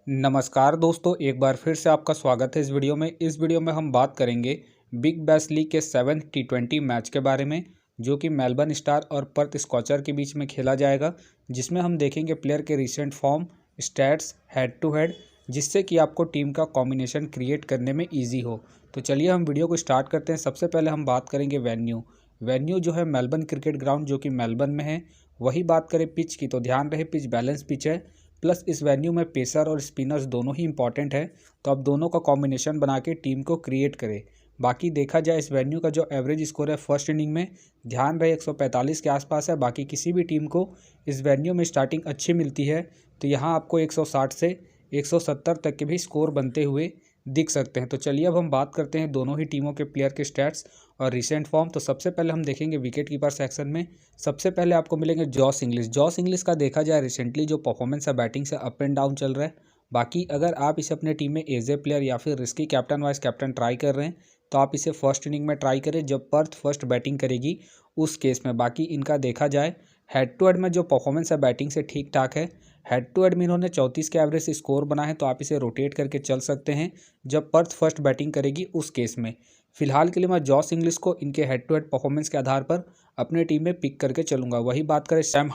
नमस्कार दोस्तों, एक बार फिर से आपका स्वागत है इस वीडियो में। इस वीडियो में हम बात करेंगे बिग बैश लीग के 7th T20 मैच के बारे में, जो कि मेलबर्न स्टार और पर्थ स्कॉचर के बीच में खेला जाएगा, जिसमें हम देखेंगे प्लेयर के recent form, stats, head to head, जिससे कि आपको टीम का कॉम्बिनेशन क्रिएट करने में ईजी हो। तो चलिए हम वीडियो को स्टार्ट करते हैं। सबसे पहले हम बात करेंगे वेन्यू जो है मेलबर्न क्रिकेट ग्राउंड, जो कि मेलबर्न में है। वही बात करें पिच की, तो ध्यान रहे पिच बैलेंस पिच है, प्लस इस वेन्यू में पेसर और स्पिनर्स दोनों ही इंपॉर्टेंट है। तो अब दोनों का कॉम्बिनेशन बना के टीम को क्रिएट करें। बाकी देखा जाए इस वेन्यू का जो एवरेज स्कोर है फर्स्ट इनिंग में, ध्यान रहे 145 के आसपास है। बाकी किसी भी टीम को इस वेन्यू में स्टार्टिंग अच्छी मिलती है, तो यहाँ आपको 160 से 170 तक के भी स्कोर बनते हुए दिख सकते हैं। तो चलिए अब हम बात करते हैं दोनों ही टीमों के प्लेयर के स्टैट्स और रिसेंट फॉर्म। तो सबसे पहले हम देखेंगे विकेट कीपर सेक्शन में। सबसे पहले आपको मिलेंगे जॉस इंग्लिश का देखा जाए रिसेंटली जो परफॉर्मेंस है बैटिंग से अप एंड डाउन चल रहा है। बाकी अगर आप इसे अपने टीम में एज ए प्लेयर या फिर risky captain vice captain try कर रहे हैं, तो आप इसे फर्स्ट इनिंग में ट्राई करें जब पर्थ फर्स्ट बैटिंग करेगी उस केस में। बाकी इनका देखा जाए हेड टू हेड में जो परफॉर्मेंस है बैटिंग से ठीक ठाक है। हेड टू हेड में इन्होंने 34 के एवरेज स्कोर बना है, तो आप इसे रोटेट करके चल सकते हैं जब पर्थ फर्स्ट बैटिंग करेगी उस केस में। फिलहाल के लिए मैं जॉस इंग्लिश को इनके हेड टू हेड परफॉर्मेंस के आधार पर अपने टीम में पिक करके चलूंगा। वही बात करें सैम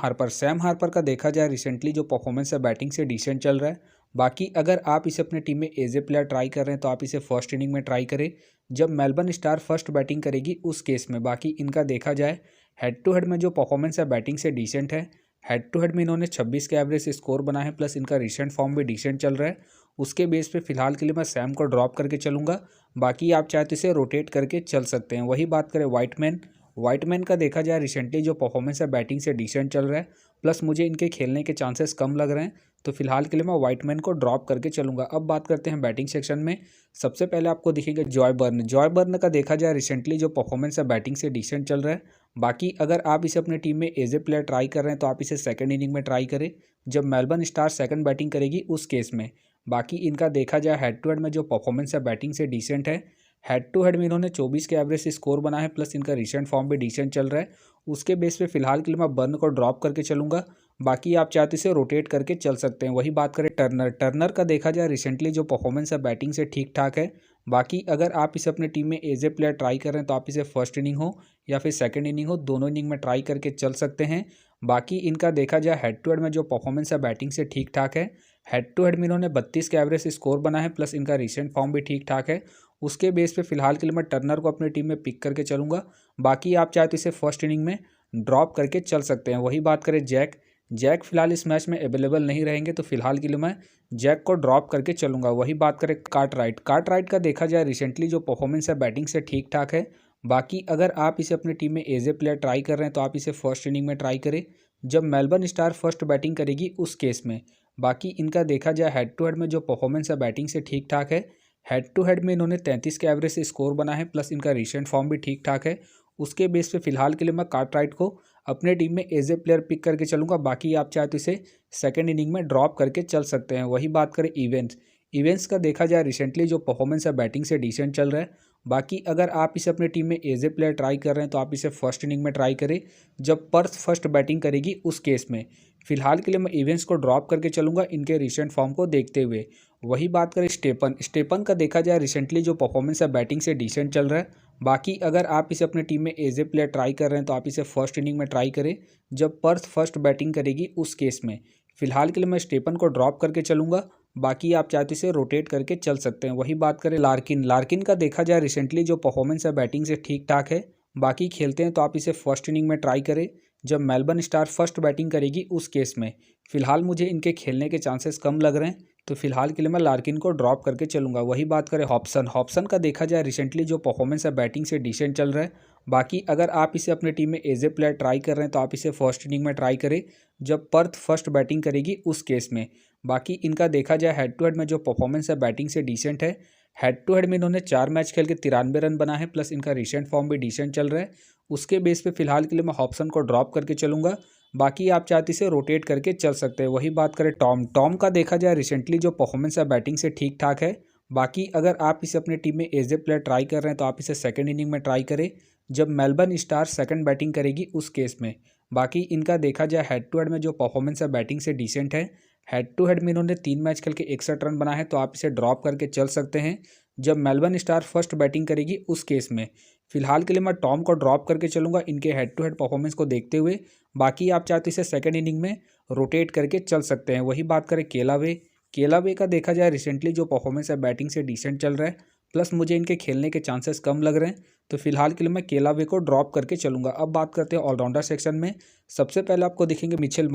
हार्पर का देखा जाए रिसेंटली जो परफॉर्मेंस है बैटिंग से डिसेंट चल रहा है। बाकी अगर आप इसे अपने टीम में एज ए प्लेयर ट्राई कर रहे हैं, तो आप इसे फर्स्ट इनिंग में ट्राई करें जब मेलबर्न स्टार फर्स्ट बैटिंग करेगी उस केस में। बाकी इनका देखा जाए हेड टू हेड में जो परफॉर्मेंस है बैटिंग से डिसेंट है। हेड टू हेड में इन्होंने 26 के एवरेज स्कोर बना है, प्लस इनका रिसेंट फॉर्म भी डिसेंट चल रहा है। उसके बेस पे फिलहाल के लिए मैं सैम को ड्रॉप करके चलूंगा। बाकी आप चाहे तो इसे रोटेट करके चल सकते हैं। वही बात करें वाइटमैन का देखा जाए रिसेंटली जो परफॉर्मेंस है बैटिंग से डिसेंट चल रहा है, प्लस मुझे इनके खेलने के चांसेस कम लग रहे हैं, तो फिलहाल के लिए मैं वाइटमैन को ड्रॉप करके चलूंगा। अब बात करते हैं बैटिंग सेक्शन में। सबसे पहले आपको दिखेगा जॉय बर्न का देखा जाए रिसेंटली जो परफॉर्मेंस है बैटिंग से डिसेंट चल रहा है। बाकी अगर आप इसे अपने टीम में एज ए प्लेयर ट्राई कर रहे हैं, तो आप इसे सेकंड इनिंग में ट्राई करें जब मेलबर्न स्टार सेकंड बैटिंग करेगी उस केस में। बाकी इनका देखा जाए हेड टू हेड में जो परफॉर्मेंस है बैटिंग से डिसेंट है। हेड टू हेड में इन्होंने 24 के एवरेज से स्कोर बना है, प्लस इनका रिसेंट फॉर्म भी डिसेंट चल रहा है। उसके बेस पे फिलहाल के लिए मैं बर्न को ड्रॉप करके चलूंगा। बाकी आप चाहते इसे रोटेट करके चल सकते हैं। वही बात करें टर्नर का देखा जाए रिसेंटली जो परफॉर्मेंस है बैटिंग से ठीक ठाक है। बाकी अगर आप इसे अपने टीम में एज ए प्लेयर ट्राई कर रहे हैं, तो आप इसे फर्स्ट इनिंग हो या फिर सेकंड इनिंग हो, दोनों इनिंग में ट्राई करके चल सकते हैं। बाकी इनका देखा जाए हेड टू हेड में जो परफॉर्मेंस है बैटिंग से ठीक ठाक है। हेड टू हेड में इन्होंने 32 के एवरेज स्कोर बना है, प्लस इनका रिसेंट फॉर्म भी ठीक ठाक है। उसके बेस पे फिलहाल के लिए मैं टर्नर को अपनी टीम में पिक करके चलूंगा। बाकी आप चाहे तो इसे फर्स्ट इनिंग में ड्रॉप करके चल सकते हैं। वही बात करें जैक फिलहाल इस मैच में अवेलेबल नहीं रहेंगे, तो फिलहाल के लिए मैं जैक को ड्रॉप करके चलूंगा। वही बात करें कार्टराइट का देखा जाए रिसेंटली जो परफॉर्मेंस है बैटिंग से ठीक ठाक है। बाकी अगर आप इसे अपनी टीम में एज ए प्लेयर ट्राई कर रहे हैं, तो आप इसे फर्स्ट इनिंग में ट्राई करें जब मेलबर्न स्टार फर्स्ट बैटिंग करेगी उस केस में। बाकी इनका देखा जाए हेड टू हेड में जो परफॉर्मेंस है बैटिंग से ठीक ठाक है। हेड टू हेड में इन्होंने 33 के एवरेज से स्कोर बना है, प्लस इनका रिसेंट फॉर्म भी ठीक ठाक है। उसके बेस पे फिलहाल के लिए मैं कार्टराइट को अपने टीम में एज ए प्लेयर पिक करके चलूंगा। बाकी आप चाहे तो इसे सेकंड इनिंग में ड्रॉप करके चल सकते हैं। वही बात करें इवेंट्स का देखा जाए रिसेंटली जो परफॉर्मेंस है बैटिंग से डिसेंट चल रहा है। बाकी अगर आप इसे अपने टीम में एज ए प्लेयर ट्राई कर रहे हैं, तो आप इसे फर्स्ट इनिंग में ट्राई करें जब पर्थ फर्स्ट बैटिंग करेगी उस केस में। फिलहाल के लिए मैं इवेंट्स को ड्रॉप करके चलूंगा इनके रिसेंट फॉर्म को देखते हुए। वही बात करें स्टेपन का देखा जाए रिसेंटली जो परफॉर्मेंस है बैटिंग से डिसेंट चल रहा है। बाकी अगर आप इसे अपने टीम में एज ए प्लेयर ट्राई कर रहे हैं, तो आप इसे फर्स्ट इनिंग में ट्राई करें जब पर्थ फर्स्ट बैटिंग करेगी उस केस में। फिलहाल के लिए मैं स्टेपन को ड्रॉप करके चलूंगा। बाकी आप चाहते इसे रोटेट करके चल सकते हैं। वही बात करें लार्किन का देखा जाए रिसेंटली जो परफॉर्मेंस है बैटिंग से ठीक ठाक है। बाकी खेलते हैं तो आप इसे फर्स्ट इनिंग में ट्राई करें जब मेलबर्न स्टार फर्स्ट बैटिंग करेगी उस केस में। फिलहाल मुझे इनके खेलने के चांसेस कम लग रहे हैं, तो फिलहाल के लिए मैं लार्किन को ड्रॉप करके चलूंगा। वही बात करें हॉब्सन का देखा जाए रिसेंटली जो परफॉर्मेंस है बैटिंग से डिसेंट चल रहा है। बाकी अगर आप इसे अपने टीम में एज ए प्लेयर ट्राई कर रहे हैं, तो आप इसे फर्स्ट इनिंग में ट्राई करें जब पर्थ फर्स्ट बैटिंग करेगी उस केस में। बाकी इनका देखा जाए हेड टू हेड में जो परफॉर्मेंस है बैटिंग से डिसेंट है। हेड टू हेड में इन्होंने 4 मैच खेल के 93 रन बना है, प्लस इनका रिसेंट फॉर्म भी डिसेंट चल रहा है। उसके बेस पे फिलहाल के लिए मैं हॉब्सन को ड्रॉप करके चलूंगा। बाकी आप चाहते इसे रोटेट करके चल सकते हैं। वही बात करें टॉम का देखा जाए रिसेंटली जो परफॉर्मेंस है बैटिंग से ठीक ठाक है। बाकी अगर आप इसे अपने टीम में एज ए प्लेयर ट्राई कर रहे हैं, तो आप इसे सेकंड इनिंग में ट्राई करें जब मेलबर्न स्टार सेकंड बैटिंग करेगी उस केस में। बाकी इनका देखा जाए हेड टू हेड में जो परफॉर्मेंस है बैटिंग से डिसेंट है। हेड टू हेड में इन्होंने 3 मैच खेल के 61 रन बनाए हैं, तो आप इसे ड्रॉप करके चल सकते हैं। जब मेलबर्न स्टार फर्स्ट बैटिंग करेगी उस केस में फिलहाल के लिए मैं टॉम को ड्रॉप करके चलूंगा इनके हेड टू हेड परफॉर्मेंस को देखते हुए। बाकी आप चाहे तो इसे सेकंड इनिंग में रोटेट करके चल सकते हैं। वही बात करें केलावे का देखा जाए रिसेंटली जो परफॉर्मेंस है बैटिंग से डिसेंट चल रहा है, प्लस मुझे इनके खेलने के चांसेस कम लग रहे हैं, तो फिलहाल के लिए मैं केलावे को ड्रॉप करके चलूंगा। अब बात करते हैं ऑलराउंडर सेक्शन में। सबसे पहले आपको दिखेंगे मिचेल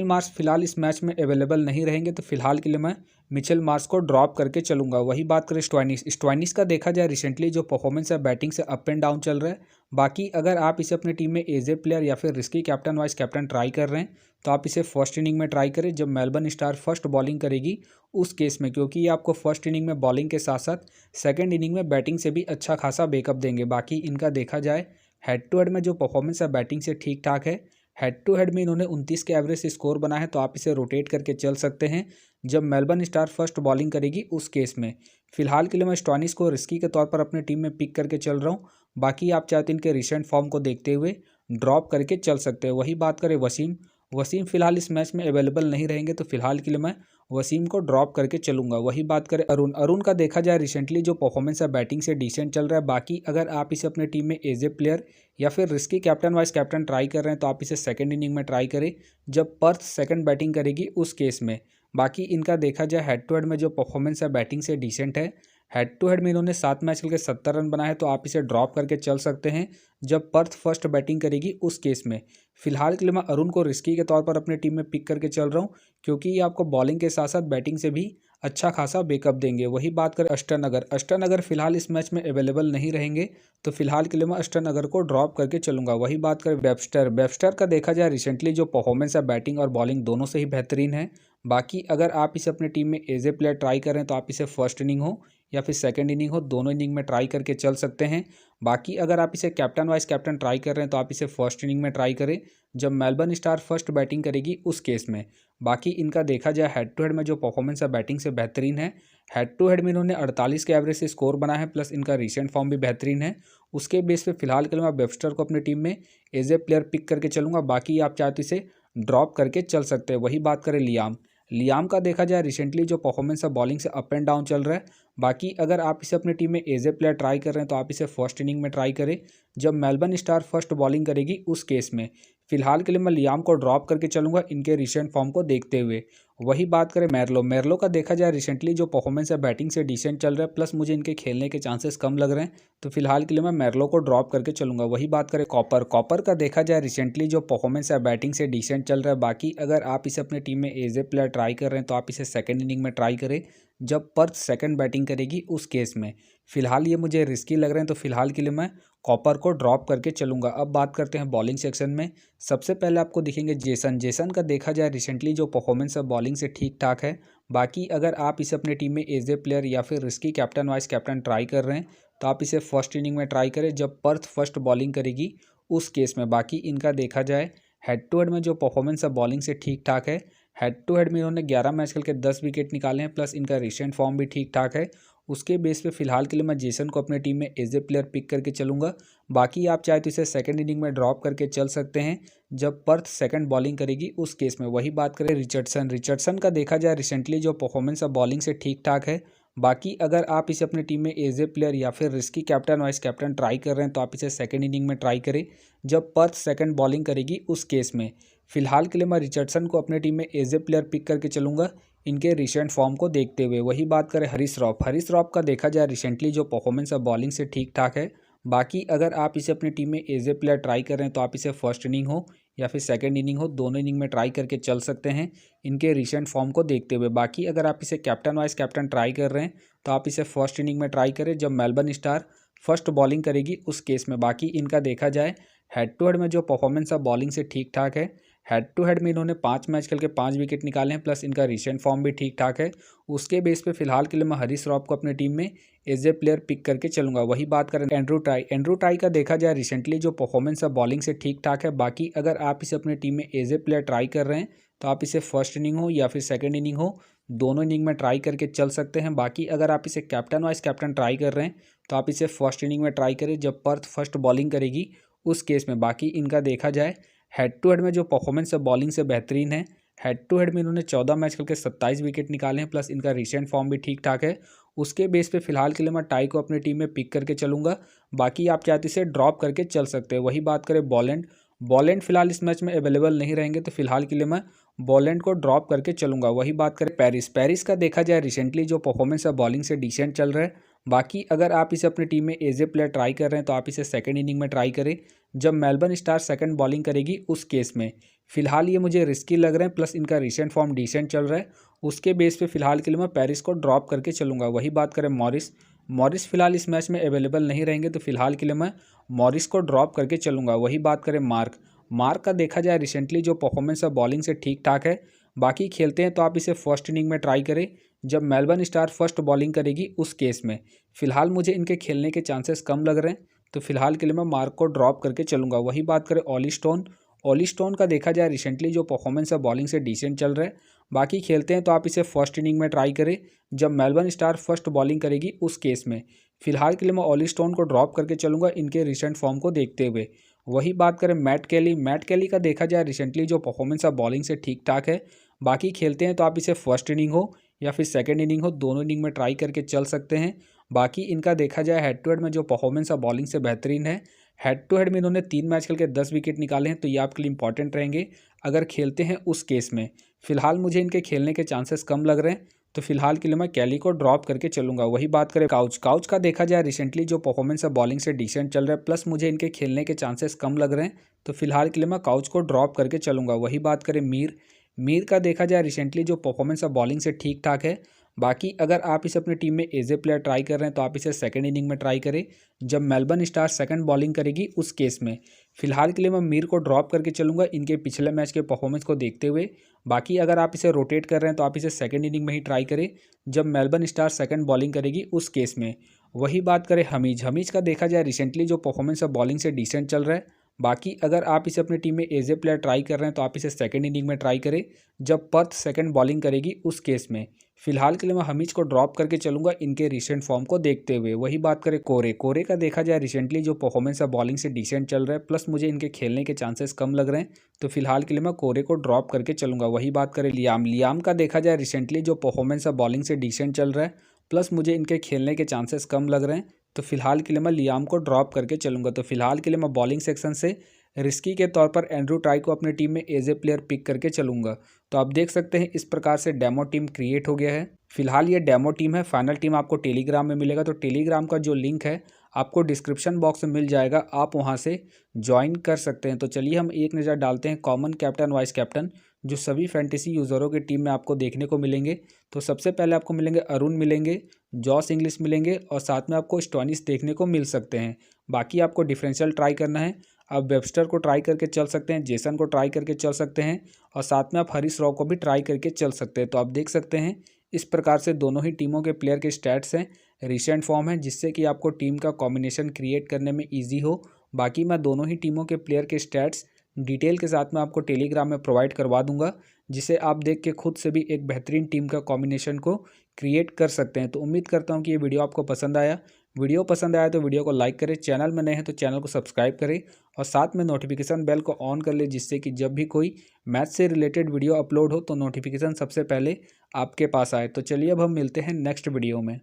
मार्श फिलहाल इस मैच में अवेलेबल नहीं रहेंगे, तो फिलहाल के लिए मैं मिचेल मार्श को ड्रॉप करके चलूंगा। वही बात करें स्टोइनिस का देखा जाए रिसेंटली जो परफॉर्मेंस है बैटिंग से अप एंड डाउन चल रहा है। बाकी अगर आप इसे अपनी टीम में एज ए प्लेयर या फिर risky captain vice captain try कर रहे हैं, तो आप इसे फर्स्ट इनिंग में ट्राई करें जब मेलबर्न स्टार फर्स्ट बॉलिंग करेगी उस केस में, क्योंकि ये आपको फर्स्ट इनिंग में बॉलिंग के साथ साथ सेकंड इनिंग में बैटिंग से भी अच्छा खासा बैकअप देंगे। बाकी इनका देखा जाए हेड टू हेड में जो परफॉर्मेंस है बैटिंग से ठीक ठाक है। हेड टू हेड में इन्होंने 29 के एवरेज से स्कोर बना है, तो आप इसे रोटेट करके चल सकते हैं जब मेलबर्न स्टार फर्स्ट बॉलिंग करेगी उस केस में। फिलहाल के लिए मैं स्टोइनिस को रिस्की के तौर पर अपनी टीम में पिक करके चल रहा हूँ। बाकी आप चाहते हैं इनके रिसेंट फॉर्म को देखते हुए ड्रॉप करके चल सकते हैं। वही बात करें वसीम फिलहाल इस मैच में अवेलेबल नहीं रहेंगे, तो फिलहाल के लिए मैं वसीम को ड्रॉप करके चलूंगा। वही बात करें अरुण का देखा जाए रिसेंटली जो परफॉर्मेंस है बैटिंग से डिसेंट चल रहा है। बाकी अगर आप इसे अपने टीम में एज ए प्लेयर या फिर risky captain vice captain try कर रहे हैं, तो आप इसे सेकंड इनिंग में ट्राई करें जब पर्थ सेकंड बैटिंग करेगी उस केस में। बाकी इनका देखा जाए हेड टू हेड में जो परफॉर्मेंस है बैटिंग से डिसेंट है। हेड टू हेड में इन्होंने 7 मैच खेल के 70 रन बनाए, तो आप इसे ड्रॉप करके चल सकते हैं जब पर्थ फर्स्ट बैटिंग करेगी उस केस में। फिलहाल के लिए मैं अरुण को रिस्की के तौर पर अपनी टीम में पिक करके चल रहा हूँ, क्योंकि ये आपको बॉलिंग के साथ साथ बैटिंग से भी अच्छा खासा बैकअप देंगे। वही बात करें अष्टनगर फिलहाल इस मैच में अवेलेबल नहीं रहेंगे, तो फिलहाल के लिए मैं अष्टनगर को ड्रॉप करके चलूंगा। वही बात करें वेबस्टर का देखा जाए रिसेंटली जो परफॉर्मेंस है बैटिंग और बॉलिंग दोनों से ही बेहतरीन है। बाकी अगर आप इसे अपनी टीम में एज ए प्लेयर ट्राई करें, तो आप इसे फर्स्ट इनिंग हो या फिर सेकंड इनिंग हो दोनों इनिंग में ट्राई करके चल सकते हैं। बाकी अगर आप इसे कैप्टन वाइस कैप्टन ट्राई कर रहे हैं, तो आप इसे फर्स्ट इनिंग में ट्राई करें जब मेलबर्न स्टार फर्स्ट बैटिंग करेगी उस केस में। बाकी इनका देखा जाए हेड टू हेड में जो परफॉर्मेंस है बैटिंग से बेहतरीन है। हेड टू हेड में इन्होंने 48 के एवरेज से स्कोर बना है, प्लस इनका रिसेंट फॉर्म भी बेहतरीन है। उसके बेस पे फिलहाल के लिए मैं वेबस्टर को अपनी टीम में एज ए प्लेयर पिक करके चलूंगा। बाकी आप चाहते इसे ड्रॉप करके चल सकते हैं। वही बात करें लियाम का देखा जाए रिसेंटली जो परफॉर्मेंस है बॉलिंग से अप एंड डाउन चल रहा है। बाकी अगर आप इसे अपनी टीम में एज ए प्लेयर ट्राई कर रहे हैं, तो आप इसे फर्स्ट इनिंग में ट्राई करें जब मेलबर्न स्टार फर्स्ट बॉलिंग करेगी उस केस में। फिलहाल के लिए मैं लियाम को ड्रॉप करके चलूंगा इनके रिसेंट फॉर्म को देखते हुए। वही बात करें मेरलो का देखा जाए रिसेंटली जो परफॉर्मेंस है बैटिंग से डिसेंट चल रहा है, प्लस मुझे इनके खेलने के चांसेस कम लग रहे हैं, तो फिलहाल के लिए मैं मेरलो को ड्रॉप करके चलूंगा। वही बात करें कॉपर का देखा जाए रिसेंटली जो परफॉर्मेंस है बैटिंग से डिसेंट चल रहा है। बाकी अगर आप इसे अपनी टीम में एज ए प्लेयर ट्राई कर रहे हैं, तो आप इसे सेकंड इनिंग में ट्राई करें जब पर्थ सेकंड बैटिंग करेगी उस केस में। फिलहाल ये मुझे रिस्की लग रहे हैं, तो फिलहाल के लिए मैं कॉपर को ड्रॉप करके चलूंगा। अब बात करते हैं बॉलिंग सेक्शन में। सबसे पहले आपको दिखेंगे जेसन का देखा जाए रिसेंटली जो परफॉर्मेंस है बॉलिंग से ठीक ठाक है। बाकी अगर आप इसे अपनी टीम में एज ए प्लेयर या फिर risky captain vice captain try कर रहे हैं, तो आप इसे फर्स्ट इनिंग में ट्राई करें जब पर्थ फर्स्ट बॉलिंग करेगी उस केस में। बाकी इनका देखा जाए हेड टू हेड में जो परफॉर्मेंस है बॉलिंग से ठीक ठाक है। हेड टू हेड में इन्होंने 11 मैच खेल के 10 विकेट निकाले हैं, प्लस इनका रिसेंट फॉर्म भी ठीक ठाक है। उसके बेस पे फिलहाल के लिए मैं जेसन को अपनी टीम में एज ए प्लेयर पिक करके चलूंगा। बाकी आप चाहे तो इसे सेकंड इनिंग में ड्रॉप करके चल सकते हैं जब पर्थ सेकंड बॉलिंग करेगी उस केस में। वही बात करें रिचर्डसन का देखा जाए रिसेंटली जो परफॉर्मेंस है बॉलिंग से ठीक ठाक है। बाकी अगर आप इसे अपनी टीम में एज ए प्लेयर या फिर risky captain vice captain try कर रहे हैं, तो आप इसे सेकंड इनिंग में ट्राई करें जब पर्थ सेकंड बॉलिंग करेगी उस केस में। फिलहाल के लिए मैं रिचर्डसन को अपनी टीम में एज ए प्लेयर पिक करके चलूंगा इनके रिसेंट फॉर्म को देखते हुए। वही बात करें हरीश रॉफ का देखा जाए रिसेंटली जो परफॉर्मेंस है बॉलिंग से ठीक ठाक है। बाकी अगर आप इसे अपनी टीम में एज ए प्लेयर ट्राई कर रहे हैं, तो आप इसे फर्स्ट इनिंग हो या फिर सेकंड इनिंग हो दोनों इनिंग में ट्राई करके चल सकते हैं इनके रिसेंट फॉर्म को देखते हुए। बाकी अगर आप इसे कैप्टन वाइस कैप्टन ट्राई कर रहे हैं, तो आप इसे फर्स्ट इनिंग में ट्राई करें जब मेलबर्न स्टार फर्स्ट बॉलिंग करेगी उस केस में। बाकी इनका देखा जाए हेड टू हेड में जो परफॉर्मेंस है बॉलिंग से ठीक ठाक है। हेड टू हेड में इन्होंने 5 मैच खेल के 5 विकेट निकाले हैं, प्लस इनका रिसेंट फॉर्म भी ठीक ठाक है। उसके बेस पे फिलहाल के लिए मैं हरीश रॉफ को अपनी टीम में एज ए प्लेयर पिक करके चलूंगा। वही बात करें एंड्रू टाई का देखा जाए रिसेंटली जो परफॉर्मेंस है बॉलिंग से ठीक ठाक है। बाकी अगर आप इसे अपनी टीम में एज ए प्लेयर ट्राई कर रहे हैं, तो आप इसे फर्स्ट इनिंग हो या फिर सेकेंड इनिंग हो दोनों इनिंग में ट्राई करके चल सकते हैं। बाकी अगर आप इसे कैप्टन वाइस कैप्टन ट्राई कर रहे हैं, तो आप इसे फर्स्ट इनिंग में ट्राई करें जब पर्थ फर्स्ट बॉलिंग करेगी उस केस में। बाकी इनका देखा जाए हेड टू हेड में जो परफॉर्मेंस है बॉलिंग से बेहतरीन है। हेड टू हेड में इन्होंने 14 मैच खेल के 27 विकेट निकाले हैं, प्लस इनका रिसेंट फॉर्म भी ठीक ठाक है। उसके बेस पे फिलहाल के लिए मैं टाई को अपनी टीम में पिक करके चलूँगा। बाकी आप चाहते इसे ड्रॉप करके चल सकते हैं। वही बात करें बॉलैंड फिलहाल इस मैच में अवेलेबल नहीं रहेंगे, तो फिलहाल के लिए मैं बॉलैंड को ड्रॉप करके चलूँगा। वही बात करें पेरिस का देखा जाए रिसेंटली जो परफॉर्मेंस है बॉलिंग से डिसेंट चल रहा है। बाकी अगर आप इसे अपनी टीम में एज ए प्लेयर ट्राई कर रहे हैं तो आप इसे सेकंड इनिंग में ट्राई करें, जब मेलबर्न स्टार सेकंड बॉलिंग करेगी उस केस में। फिलहाल ये मुझे रिस्की लग रहे हैं, प्लस इनका रिसेंट फॉर्म डिसेंट चल रहा है। उसके बेस पे फिलहाल के लिए मैं पेरिस को ड्रॉप करके चलूँगा। वही बात करें मॉरिस फिलहाल इस मैच में अवेलेबल नहीं रहेंगे, तो फिलहाल के लिए मैं मॉरिस को ड्रॉप करके चलूँगा। वही बात करें मार्क का देखा जाए रिसेंटली जो परफॉर्मेंस है बॉलिंग से ठीक ठाक है। बाकी खेलते हैं तो आप इसे फर्स्ट इनिंग में ट्राई करें, जब मेलबर्न स्टार फर्स्ट बॉलिंग करेगी उस केस में। फिलहाल मुझे इनके खेलने के चांसेस कम लग रहे हैं, तो फिलहाल के लिए मैं मार्क को ड्रॉप करके चलूँगा। वही बात करें ऑली स्टोन का देखा जाए रिसेंटली जो परफॉर्मेंस है बॉलिंग से डिसेंट चल रहा है। बाकी खेलते हैं तो आप इसे फर्स्ट इनिंग में ट्राई करें, जब मेलबर्न स्टार फर्स्ट बॉलिंग करेगी उस केस में। फिलहाल के लिए मैं ऑली स्टोन को ड्रॉप करके चलूँगा इनके रिसेंट फॉर्म को देखते हुए। वही बात करें मैट कैली का देखा जाए रिसेंटली जो परफॉर्मेंस है बॉलिंग से ठीक ठाक है। बाकी खेलते हैं तो आप इसे फर्स्ट इनिंग हो या फिर सेकंड इनिंग हो, दोनों इनिंग में ट्राई करके चल सकते हैं। बाकी इनका देखा जाए हेड टू हेड में जो परफॉर्मेंस है बॉलिंग से बेहतरीन है। हेड टू हेड में इन्होंने 3 मैच खेल के 10 विकेट निकाले हैं, तो ये आपके लिए इंपॉर्टेंट रहेंगे अगर खेलते हैं उस केस में। फिलहाल मुझे इनके खेलने के चांसेस कम लग रहे हैं, तो फिलहाल के लिए मैं कैली को ड्रॉप करके चलूँगा। वही बात करें काउच का देखा जाए रिसेंटली जो परफॉर्मेंस है बॉलिंग से डिसेंट चल रहा है, प्लस मुझे इनके खेलने के चांसेस कम लग रहे हैं, तो फिलहाल के लिए मैं काउच को ड्रॉप करके चलूँगा। वही बात करें मीर का देखा जाए रिसेंटली जो परफॉर्मेंस है बॉलिंग से ठीक ठाक है। बाकी अगर आप इसे अपनी टीम में एज ए प्लेयर ट्राई कर रहे हैं तो आप इसे सेकंड इनिंग में ट्राई करें, जब मेलबर्न स्टार सेकंड बॉलिंग करेगी उस केस में। फिलहाल के लिए मैं मीर को ड्रॉप करके चलूँगा इनके पिछले मैच के परफॉर्मेंस को देखते हुए। बाकी अगर आप इसे रोटेट कर रहे हैं तो आप इसे सेकंड इनिंग में ही ट्राई करें, जब मेलबर्न स्टार सेकंड बॉलिंग करेगी उस केस में। वही बात करें हमीज का देखा जाए रिसेंटली जो परफॉर्मेंस है बॉलिंग से डिसेंट चल रहा है। बाकी अगर आप इसे अपनी टीम में एज ए प्लेयर ट्राई कर रहे हैं तो आप इसे सेकंड इनिंग में ट्राई करें, जब पर्थ सेकंड बॉलिंग करेगी उस केस में। फिलहाल के लिए मैं हमीज को ड्रॉप करके चलूँगा इनके रिसेंट फॉर्म को देखते हुए। वही बात करें कोरे का देखा जाए रिसेंटली जो परफॉर्मेंस है बॉलिंग से डिसेंट चल रहा है, प्लस मुझे इनके खेलने के चांसेस कम लग रहे हैं, तो फिलहाल के लिए मैं कोरे को ड्रॉप करके चलूँगा। वही बात करें लियाम का देखा जाए रिसेंटली जो परफॉर्मेंस है बॉलिंग से डिसेंट चल रहा है, प्लस मुझे इनके खेलने के चांसेस कम लग रहे हैं, तो फिलहाल के लिए मैं लियाम को ड्रॉप करके चलूँगा। तो फिलहाल के लिए मैं बॉलिंग सेक्शन से रिस्की के तौर पर एंड्रू टाई को अपनी टीम में एज ए प्लेयर पिक करके चलूँगा। तो आप देख सकते हैं इस प्रकार से डेमो टीम क्रिएट हो गया है। फिलहाल ये डेमो टीम है, फाइनल टीम आपको टेलीग्राम में मिलेगा, तो टेलीग्राम का जो लिंक है आपको डिस्क्रिप्शन बॉक्स में मिल जाएगा, आप वहां से ज्वाइन कर सकते हैं। तो चलिए हम एक नज़र डालते हैं कॉमन कैप्टन वाइस कैप्टन जो सभी फैंटेसी यूज़रों की टीम में आपको देखने को मिलेंगे। तो सबसे पहले आपको मिलेंगे अरुण मिलेंगे, जॉस इंग्लिश मिलेंगे, और साथ में आपको स्टोनिस देखने को मिल सकते हैं। बाकी आपको डिफरेंशियल ट्राई करना है, आप वेबस्टर को ट्राई करके चल सकते हैं, जेसन को ट्राई करके चल सकते हैं, और साथ में आप हरीश राव को भी ट्राई करके चल सकते हैं। तो आप देख सकते हैं इस प्रकार से दोनों ही टीमों के प्लेयर के स्टैट्स हैं, रिसेंट फॉर्म है, जिससे कि आपको टीम का कॉम्बिनेशन क्रिएट करने में ईजी हो। बाकी मैं दोनों ही टीमों के प्लेयर के स्टैट्स डिटेल के साथ में आपको टेलीग्राम में प्रोवाइड करवा दूंगा, जिसे आप देख के खुद से भी एक बेहतरीन टीम का कॉम्बिनेशन को क्रिएट कर सकते हैं। तो उम्मीद करता हूं कि ये वीडियो आपको पसंद आया। वीडियो पसंद आया तो वीडियो को लाइक करें, चैनल में नए हैं तो चैनल को सब्सक्राइब करें, और साथ में नोटिफिकेशन बेल को ऑन कर ले, जिससे कि जब भी कोई मैच से रिलेटेड वीडियो अपलोड हो तो नोटिफिकेशन सबसे पहले आपके पास आए। तो चलिए अब हम मिलते हैं नेक्स्ट वीडियो में।